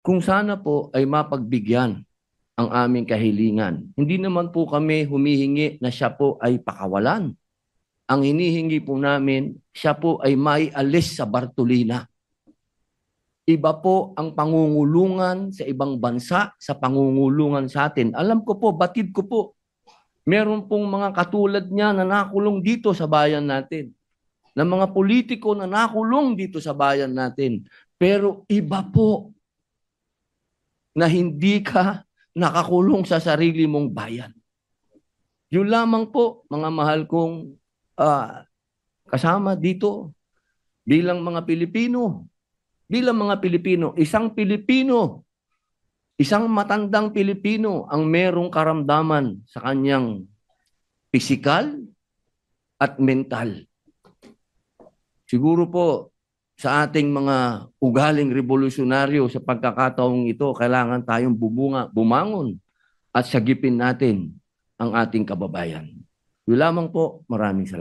kung sana po ay mapagbigyan ang aming kahilingan. Hindi naman po kami humihingi na siya po ay pakawalan. Ang hinihingi po namin, siya po ay maialis sa Bartolina. Iba po ang pangungulungan sa ibang bansa sa pangungulungan sa atin. Alam ko po, batid ko po, meron pong mga katulad niya na nakulong dito sa bayan natin. Na mga politiko na nakulong dito sa bayan natin. Pero iba po na hindi ka nakakulong sa sarili mong bayan. Yun lamang po, mga mahal kong kasama dito bilang mga Pilipino. Bilang mga Pilipino, isang matandang Pilipino ang merong karamdaman sa kanyang pisikal at mental. Siguro po sa ating mga ugaling revolusyonaryo sa pagkakataong ito, kailangan tayong bumangon at sagipin natin ang ating kababayan. Yun lamang po, maraming salamat.